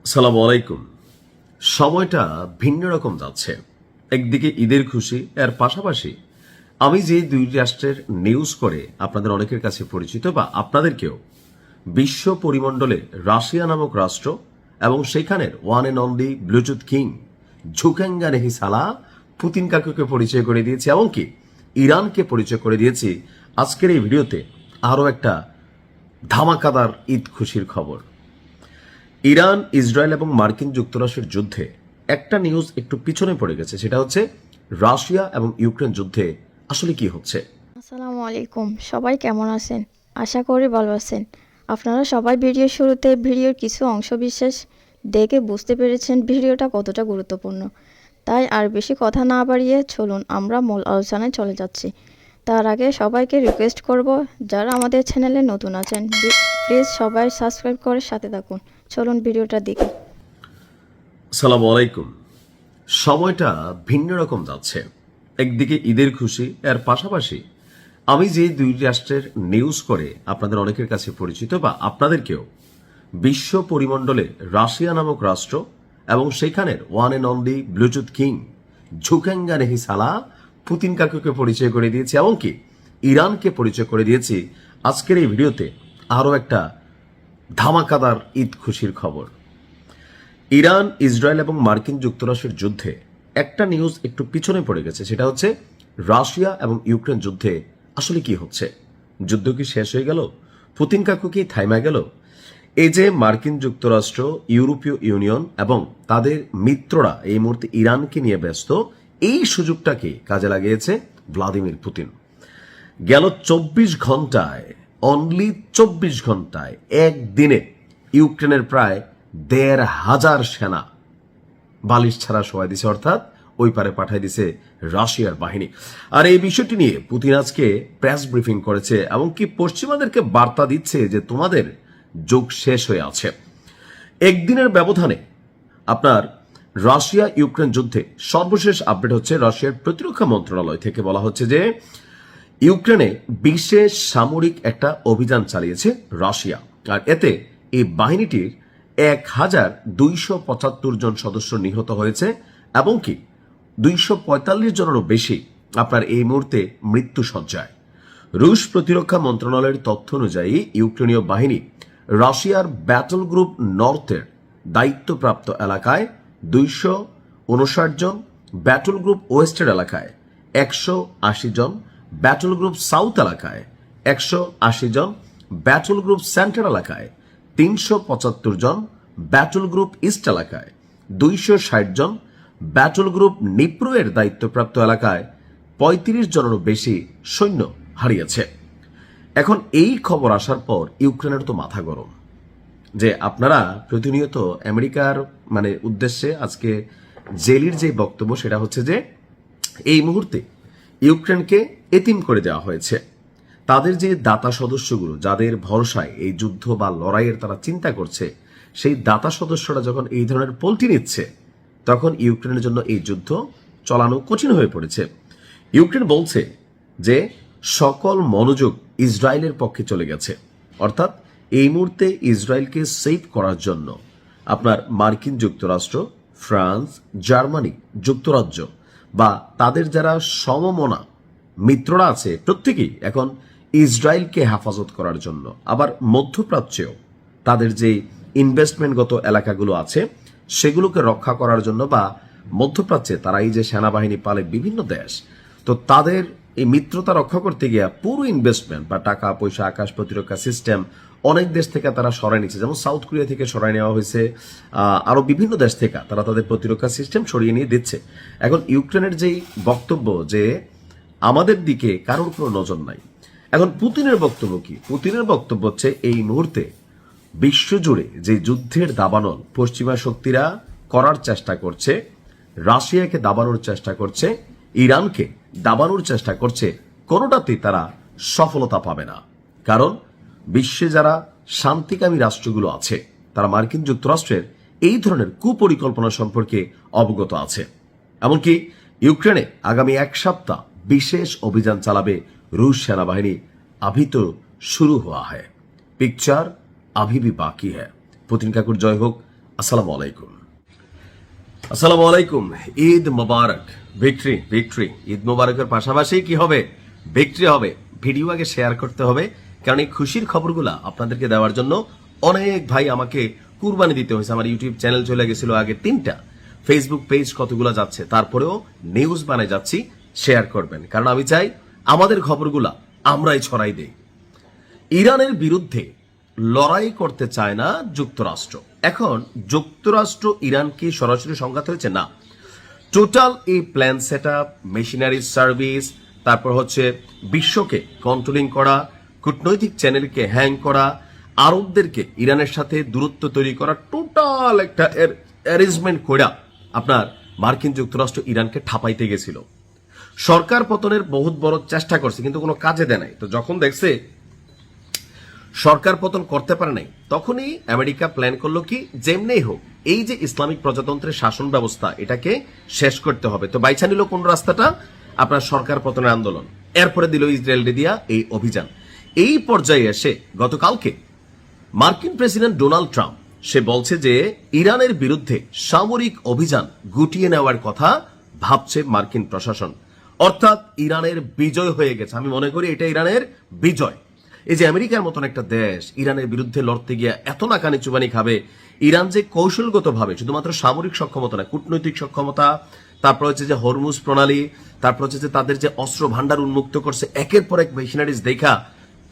সালাম আলাইকুম। সময়টা ভিন্ন রকম যাচ্ছে। একদিকে ঈদের খুশি, এর পাশাপাশি আমি যে দুই রাষ্ট্রের নিউজ করে আপনাদের অনেকের কাছে পরিচিত বা আপনাদেরকেও বিশ্ব পরিমণ্ডলে রাশিয়া নামক রাষ্ট্র এবং সেখানের one and only Bluetooth king ঝুকেঙ্গা নেহি সালা পুতিন কাকুকে পরিচয় করে দিয়েছি, এমনকি ইরানকে পরিচয় করে দিয়েছি। আজকের এই ভিডিওতে আরও একটা ধামাকাদার ঈদ খুশির খবর। ইরান, ইসরায়েল এবং মার্কিন যুক্তরাষ্ট্রের যুদ্ধে একটা নিউজ একটু পিছনে পড়ে গেছে, সেটা হচ্ছে রাশিয়া এবং ইউক্রেন যুদ্ধে আসলে কি হচ্ছে। আসসালামু আলাইকুম, সবাই কেমন আছেন? আশা করি ভালো আছেন। আপনারা সবাই ভিডিওর শুরুতে ভিডিওর কিছু অংশ বিশেষ দেখে বুঝতে পেরেছেন ভিডিওটা কতটা গুরুত্বপূর্ণ। তাই আর বেশি কথা না বাড়িয়ে চলুন আমরা মূল আলোচনায় চলে যাচ্ছি। তার আগে সবাইকে রিকোয়েস্ট করব, যারা আমাদের চ্যানেলে নতুন আছেন প্লিজ সবাই সাবস্ক্রাইব করে সাথে থাকুন। চলুন ভিডিওটা দেখি। সালাম আলাইকুম। সময়টা ভিন্ন রকম যাচ্ছে। একদিকে ঈদের খুশি, এর পাশাপাশি আমি যে দুই রাষ্ট্রের নিউজ করে আপনাদের অনেকের কাছে পরিচিত বা আপনাদেরকেও বিশ্ব পরিমণ্ডলে রাশিয়া নামক রাষ্ট্র এবং সেখানের one and only Bluetooth king ঝুকেঙ্গা নেহি সালা পুতিন কাকুকে পরিচয় করে দিয়েছি, এমনকি ইরানকে পরিচয় করে দিয়েছি। আজকের এই ভিডিওতে আরও একটা ধামাকাদার ঈদ খুশির খবর। ইরান, ইসরায়েল এবং মার্কিন যুক্তরাষ্ট্রের যুদ্ধে একটা নিউজ একটু পিছনে পড়ে গেছে, সেটা হচ্ছে রাশিয়া এবং ইউক্রেন যুদ্ধে আসলে কি হচ্ছে। যুদ্ধ কি শেষ হয়ে গেল? পুতিন কাকু কি থাইমা গেল? এই যে মার্কিন যুক্তরাষ্ট্র, ইউরোপীয় ইউনিয়ন এবং তাদের মিত্ররা এই মুহূর্তে ইরানকে নিয়ে ব্যস্ত, এই সুযোগটাকে কাজে লাগিয়েছে ভ্লাদিমির পুতিন। গেল 24 ঘন্টায়, অনলি 24 ঘন্টায়, একদিনে ইউক্রেনের প্রায় 1,500 সেনা বালিশ ছাড়া শোয়া দিছে, অর্থাৎ ওই পারে পাঠাই দিছে রাশিয়ার বাহিনী। আর এই বিষয়টি নিয়ে পুতিন আজকে প্রেস ব্রিফিং করেছে, এমনকি পশ্চিমাদেরকে বার্তা দিচ্ছে যে তোমাদের যুগ শেষ হয়ে আছে। একদিনের ব্যবধানে আপনার রাশিয়া ইউক্রেন যুদ্ধে সর্বশেষ আপডেট হচ্ছে, রাশিয়ার প্রতিরক্ষা মন্ত্রণালয় থেকে বলা হচ্ছে যে ইউক্রেনে বিশেষ সামরিক একটা অভিযান চালিয়েছে রাশিয়া, আর এতে এই বাহিনীটির 1,275 জন সদস্য নিহত হয়েছে এবং কি 245 জনেরও বেশি আপনার এই মুহূর্তে মৃত্যু সজ্জায়। রুশ প্রতিরক্ষা মন্ত্রণালয়ের তথ্য অনুযায়ী ইউক্রেনীয় বাহিনী রাশিয়ার ব্যাটল গ্রুপ নর্থের দায়িত্বপ্রাপ্ত এলাকায় 259 জন, ব্যাটল গ্রুপ ওয়েস্টের এলাকায় 180 জন, ব্যাটল গ্রুপ সাউথ এলাকায় 180 জন, ব্যাটল গ্রুপ সেন্টার এলাকায় 375 জন, ব্যাটল গ্রুপ ইস্ট এলাকায় 260 জন, ব্যাটল গ্রুপ নিপ্রো এর দায়িত্বপ্রাপ্ত এলাকায় 35 জনেরও বেশি সৈন্য হারিয়েছে। এখন এই খবর আসার পর ইউক্রেনের তো মাথা গরম যে আপনারা প্রতিনিয়ত আমেরিকার উদ্দেশ্যে আজকে জেলির যে বক্তব্য সেটা হচ্ছে যে এই মুহূর্তে ইউক্রেনকে এতিম করে দেওয়া হয়েছে। তাদের যে দাতা সদস্যগুলো, যাদের ভরসায় এই যুদ্ধ বা লড়াইয়ের তারা চিন্তা করছে, সেই দাতা সদস্যরা যখন এই ধরনের পল্টি নিচ্ছে, তখন ইউক্রেনের জন্য এই যুদ্ধ চালানো কঠিন হয়ে পড়েছে। ইউক্রেন বলছে যে সকল মনোযোগ ইসরায়েলের পক্ষে চলে গেছে, অর্থাৎ এই মুহূর্তে ইসরায়েলকে সেভ করার জন্য আপনার মার্কিন যুক্তরাষ্ট্র, ফ্রান্স, জার্মানি, যুক্তরাজ্য বা তাদের যারা সমমনা মিত্ররা আছে, প্রত্যেকেই এখন ইসরায়েলকে হেফাজত করার জন্য, আবার মধ্যপ্রাচ্যেও তাদের যে ইনভেস্টমেন্টগত এলাকাগুলো আছে সেগুলোকে রক্ষা করার জন্য, বা মধ্যপ্রাচ্যে তারা এই যে সেনাবাহিনী পালে বিভিন্ন দেশ, তো তাদের এই মিত্রতা রক্ষা করতে গিয়ে পুরো ইনভেস্টমেন্ট বা টাকা পয়সা, আকাশ প্রতিরক্ষা সিস্টেম অনেক দেশ থেকে তারা সরাই নিচ্ছে। যেমন সাউথ কোরিয়া থেকে সরাই নেওয়া হয়েছে, আরো বিভিন্ন দেশ থেকে তারা তাদের প্রতিরক্ষা সিস্টেম সরিয়ে নিয়ে দিচ্ছে। এখন ইউক্রেনের যেই বক্তব্য যে আমাদের দিকে কারোর কোনো নজর নাই, এখন পুতিনের বক্তব্য কি? পুতিনের বক্তব্য হচ্ছে এই মুহূর্তে বিশ্বজুড়ে যে যুদ্ধের দাবানল পশ্চিমা শক্তিরা করার চেষ্টা করছে, রাশিয়াকে দাবানোর চেষ্টা করছে, ইরানকে দাবানোর চেষ্টা করছে, কোনোটাতেই তারা সফলতা পাবে না। কারণ বিশ্বে যারা শান্তিকামী রাষ্ট্রগুলো আছে তারা মার্কিন যুক্তরাষ্ট্রের এই ধরনের কুপরিকল্পনা সম্পর্কে অবগত আছে। এমনকি ইউক্রেনে আগামী 1 সপ্তাহ বিশেষ অভিযান চালাবে রুশ সেনাবাহিনী। अभी तो शुरू हुआ है, पिक्चर अभी भी बाकी है। पुतिन কাকুর জয় হোক, আসসালামু আলাইকুম। আসসালামু আলাইকুম। ঈদ মোবারক। Victory victory. ঈদ মোবারকের পাশাপাশি কি হবে? ভিক্টরি হবে। ভিডিও আগে শেয়ার করতে হবে, কারণ এই খুশির খবরগুলা আপনাদেরকে দেওয়ার জন্য অনেক ভাই আমাকে কুরবানি দিতে হয়েছে। আমার ইউটিউব চ্যানেল চলে গেছিল আগে 3টা, ফেসবুক পেজ কতগুলো যাচ্ছে, তারপরেও নিউজ বানায় যাচ্ছি। শেয়ার করবেন, কারণ আমি চাই আমাদের খবরগুলা আমরাই ছড়াই দেই। ইরানের বিরুদ্ধে লড়াই করতে চায় না যুক্তরাষ্ট্র। এখন যুক্তরাষ্ট্র ইরানকে সরাসরি সংঘাত হয়েছে না, টোটাল এই plan set up, machinery service, তারপর হচ্ছে বিশ্বকে কন্ট্রোলিং করা, কূটনৈতিক চ্যানেলকে হ্যাং করা, আরবদেরকে ইরানের সাথে দূরত্ব তৈরি করা, টোটাল একটা অ্যারেঞ্জমেন্ট করা আপনার মার্কিন যুক্তরাষ্ট্র ইরানকে ঠাপাইতে গেছিল। সরকার পতনের বহুত বড় চেষ্টা করছে, কিন্তু কোনো কাজে দেয় নাই। তো যখন দেখছে সরকার পতন করতে পারে নাই, তখনই আমেরিকা প্ল্যান করলো কি, যেমনেই হোক এই যে ইসলামিক প্রজাতন্ত্রের শাসন ব্যবস্থা, এটাকে শেষ করতে হবে। তো বাইছা নিল কোন রাস্তাটা? আপনার সরকার পতনের আন্দোলন। এরপরে দিল ইসরায়েল দিয়া এই অভিযান। এই পর্যায়ে এসে গতকালকে মার্কিন প্রেসিডেন্ট ডোনাল্ড ট্রাম্প সে বলছে যে ইরানের বিরুদ্ধে সামরিক অভিযান গুটিয়ে নেওয়ার কথা ভাবছে মার্কিন প্রশাসন। অর্থাৎ ইরানের বিজয় হয়ে গেছে। আমি মনে করি এটা ইরানের বিজয়। এই যে আমেরিকার মতন একটা দেশ ইরানের বিরুদ্ধে লড়তে গিয়ে এত নাকানি চুবানি খাবে, ইরান যে কৌশলগতভাবে শুধুমাত্র সামরিক সক্ষমতা না, কূটনৈতিক সক্ষমতা, তারপর হচ্ছে যে হরমুজ প্রণালী, তারপর হচ্ছে যে তাদের যে অস্ত্র ভান্ডার উন্মুক্ত করছে একের পর এক মেশিনারিজ দেখা,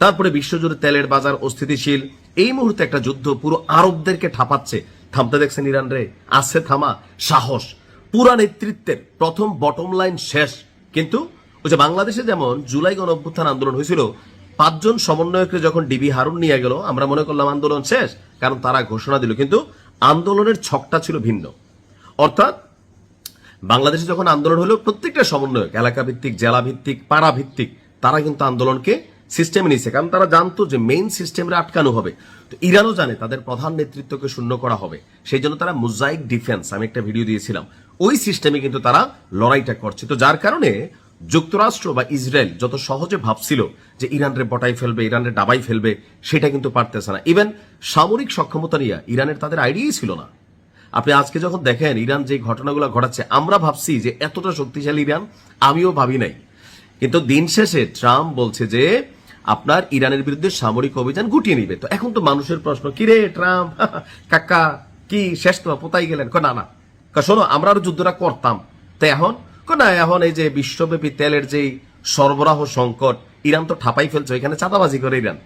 তারপরে বিশ্বজুড়ে তেলের বাজার অস্থিতিশীল, এই মুহূর্তে একটা যুদ্ধ পুরো আরবদেরকে ঠাপাচ্ছে। থামতে দেখছেন ইরান রে? আছে থামা সাহস। পুরা নেতৃত্বের প্রথম বটম লাইন শেষ। কিন্তু ওই যে বাংলাদেশে যেমন জুলাই গণ অভ্যুত্থান আন্দোলন হয়েছিল, 5 জন সমন্বয়ককে যখন ডিবি হারুন নিয়ে গেল, আমরা মনে করলাম আন্দোলন শেষ, কারণ তারা ঘোষণা দিল। কিন্তু আন্দোলনের ছকটা ছিল ভিন্ন। অর্থাৎ বাংলাদেশে যখন আন্দোলন হলো, প্রত্যেকটা সমন্বয়ক এলাকা ভিত্তিক, জেলা ভিত্তিক, পাড়া ভিত্তিক, তারা কিন্তু আন্দোলনকে সিস্টেমে নিয়েছে, কারণ তারা জানতো যে মেইন সিস্টেমে আটকানো হবে। তো ইরানও জানে তাদের প্রধান নেতৃত্বকে শূন্য করা হবে, সেই জন্য তারা মোজাইক ডিফেন্স, আমি একটা ভিডিও দিয়েছিলাম, ওই সিস্টেমে কিন্তু তারা লড়াইটা করছে। তো যার কারণে যুক্তরাষ্ট্র বা ইসরায়েল যত সহজে ভাবছিল যে ইরানরে বটাই ফেলবে, ইরানরে ডাবাই ফেলবে, সেটা কিন্তু পারতেছে না। ইভেন সামরিক সক্ষমতা নিয়ে ইরানের তাদের আইডিয়াই ছিল না। আপনি আজকে যখন দেখেন ইরান যে ঘটনাগুলো ঘটাচ্ছে, আমরা ভাবছি যে এতটা শক্তিশালী ইরান, আমিও ভাবি নাই। কিন্তু দিন শেষে ট্রাম্প বলছে যে আপনার ইরানের বিরুদ্ধে সামরিক অভিযান গুটিয়ে নিবে। তো এখন তো মানুষের প্রশ্ন, কি রে ট্রাম্প কাকা, কি শেষ তো পোতাই গেলেন? না না, শোনো, আমরা আরো যুদ্ধটা করতাম। তো এখন না, এখন এই যে বিশ্বব্যাপী তেলের যে সরবরাহ সংকট, ইরান তো ঠাপাই ফেলছে। এখানে চাঁদাবাজি করে ইরান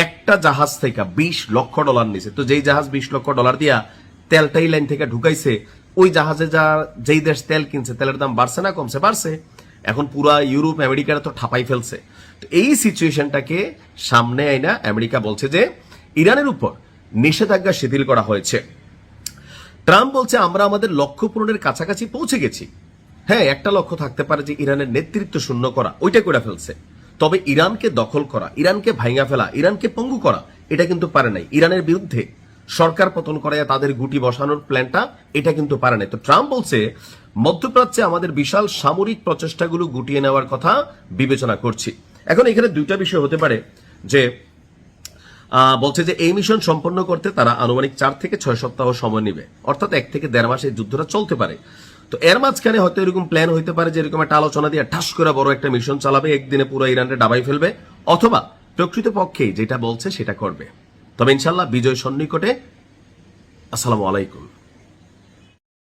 একটা জাহাজ থেকে $20 লক্ষ নিছে। তো যেই জাহাজ $20 লক্ষ দিয়া তেলটাই লাইন থেকে ঢুকাইছে, ওই জাহাজে যেই দেশ তেল কিনছে, তেলের দাম বাড়ছে না কমছে? বাড়ছে। এখন পুরা ইউরোপ আমেরিকার তো ঠাপাই ফেলছে। তো এই সিচুয়েশনটাকে সামনে আইনা আমেরিকা বলছে যে ইরানের উপর নিষেধাজ্ঞা শিথিল করা হয়েছে। ট্রাম্প বলছে আমরা আমাদের লক্ষ্য পূরণের কাছাকাছি পৌঁছে গেছি। হ্যাঁ, একটা লক্ষ্য থাকতে পারে যে ইরানের নেতৃত্ব শূন্য করা, ওইটা করে ফেলছে। তবে ইরানকে দখল করা, ইরানকে ভাঙা ফেলা, ইরানকে পঙ্গু করা, এটা কিন্তু পারে নাই। ইরানের বিরুদ্ধে সরকার পতন করাইয়া তাদের গুটি বসানোর প্ল্যানটা, এটা কিন্তু পারে নাই। তো ট্রাম্প বলছে মধ্যপ্রাচ্যে আমাদের বিশাল সামরিক প্রচেষ্টাগুলো গুটিয়ে নেওয়ার কথা বিবেচনা করছি। এখন এখানে দুইটা বিষয় হতে পারে, যে বলছে যে এই মিশন সম্পন্ন করতে তারা আনুমানিক 4 থেকে 6 সপ্তাহ সময় নেবে, অর্থাৎ 1 থেকে 1.5 মাস এই যুদ্ধটা চলতে পারে। তো এর মাঝখানে হয়তো এরকম প্ল্যান হইতে পারে যে এরকম একটা আলোচনা দিয়ে ঠাস করে বড় একটা মিশন চালাবে, একদিনে পুরো ইরানকে ডাবাই ফেলবে, অথবা প্রকৃতপক্ষে যেটা বলছে সেটা করবে। তবে ইনশাল্লাহ বিজয় সন্নিকটে। আসসালামু আলাইকুম।